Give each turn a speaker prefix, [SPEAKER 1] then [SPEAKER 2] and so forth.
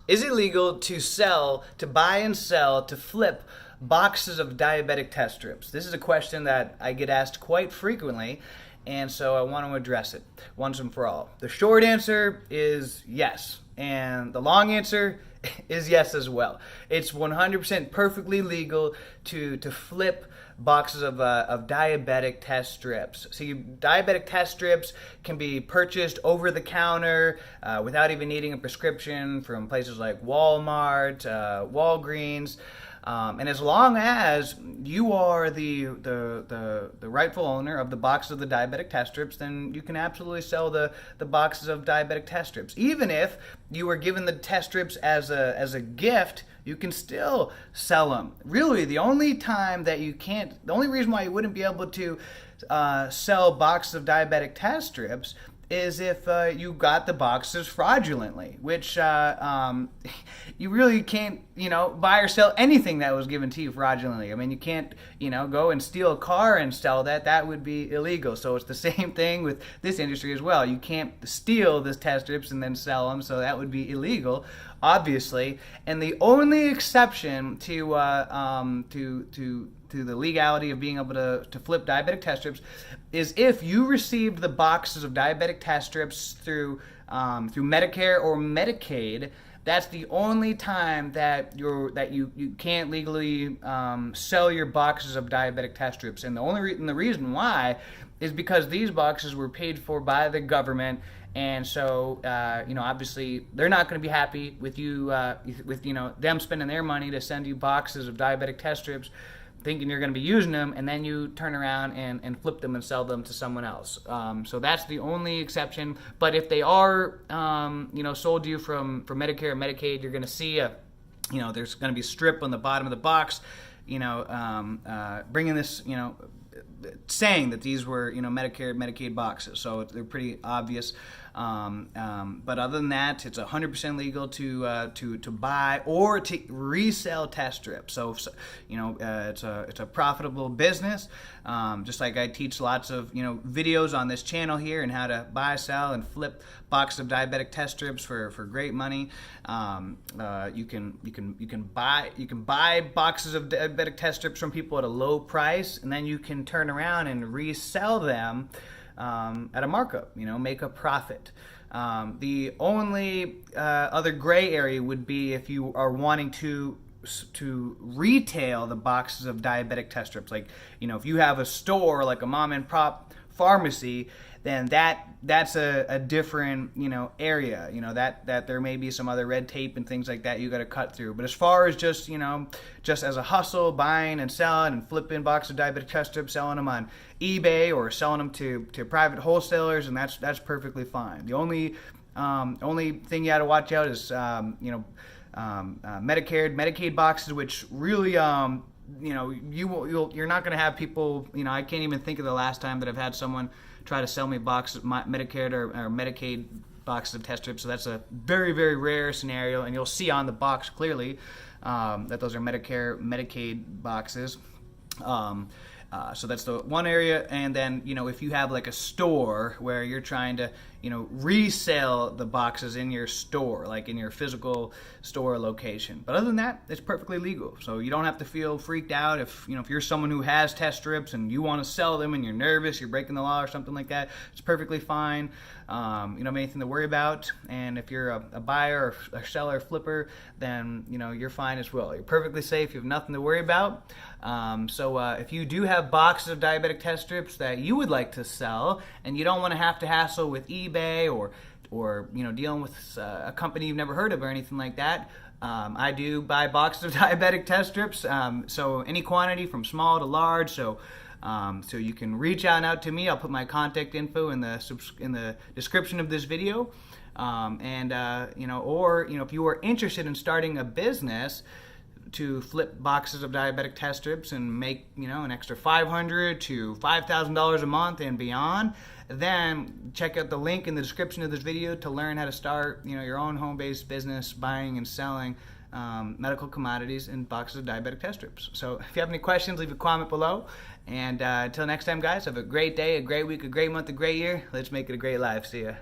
[SPEAKER 1] Is it legal to sell, to buy and sell, to flip boxes of diabetic test strips? This is a question that I get asked quite frequently, and so I want to address it once and for all. The short answer is yes, and the long answer is yes as well. It's 100% perfectly legal to flip boxes of diabetic test strips. See, diabetic test strips can be purchased over the counter without even needing a prescription from places like Walmart, Walgreens. And as long as you are the rightful owner of the box of the diabetic test strips, then you can absolutely sell the boxes of diabetic test strips. Even if you were given the test strips as a gift, you can still sell them. Really, the only time that you can't, the only reason why you wouldn't be able to sell boxes of diabetic test strips is if you got the boxes fraudulently, which you really can't, buy or sell anything that was given to you fraudulently. I mean, you can't, go and steal a car and sell that. That would be illegal. So it's the same thing with this industry as well. You can't steal the test strips and then sell them, so that would be illegal, obviously. And the only exception to the legality of being able to flip diabetic test strips is if you received the boxes of diabetic test strips through Medicare or Medicaid. That's the only time that you can't legally sell your boxes of diabetic test strips. And the reason why is because these boxes were paid for by the government. And so, obviously, they're not going to be happy with you, with them spending their money to send you boxes of diabetic test strips, thinking you're going to be using them, and then you turn around and flip them and sell them to someone else. So that's the only exception. But if they are, sold to you from Medicare or Medicaid, you're going to see there's going to be a strip on the bottom of the box, bringing this, saying that these were, Medicare, Medicaid boxes. So they're pretty obvious. But other than that, it's 100% legal to buy or to resell test strips. So it's a profitable business. Just like I teach lots of videos on this channel here and how to buy, sell, and flip boxes of diabetic test strips for great money. You can buy boxes of diabetic test strips from people at a low price, and then you can turn around and resell them at a markup, make a profit. The only other gray area would be if you are wanting to retail the boxes of diabetic test strips. Like, if you have a store, like a mom and pop pharmacy, then that's a different area. That there may be some other red tape and things like that you got to cut through. But as far as just as a hustle, buying and selling and flipping boxes of diabetic test strips, selling them on eBay or selling them to private wholesalers, and that's perfectly fine. The only thing you got to watch out is Medicare, Medicaid boxes, which really you're not going to have people. I can't even think of the last time that I've had someone try to sell me boxes, Medicare or Medicaid boxes of test strips. So that's a very, very rare scenario, and you'll see on the box clearly that those are Medicare, Medicaid boxes. So that's the one area. And then, if you have like a store where you're trying to, resell the boxes in your store, like in your physical store location. But other than that, it's perfectly legal. So you don't have to feel freaked out if you're someone who has test strips and you want to sell them and you're nervous, you're breaking the law or something like that. It's perfectly fine. You don't have anything to worry about. And if you're a buyer or a seller or flipper, then, you're fine as well. You're perfectly safe. You have nothing to worry about. So if you do have boxes of diabetic test strips that you would like to sell and you don't want to have to hassle with eBay or dealing with a company you've never heard of or anything like that, I do buy boxes of diabetic test strips, so any quantity from small to large. So you can reach out to me. I'll put my contact info in the description of this video. If you are interested in starting a business to flip boxes of diabetic test strips and make an extra $500 to $5,000 a month and beyond, then check out the link in the description of this video to learn how to start your own home-based business buying and selling medical commodities and boxes of diabetic test strips. So if you have any questions, leave a comment below. And until next time, guys, have a great day, a great week, a great month, a great year. Let's make it a great life. See ya.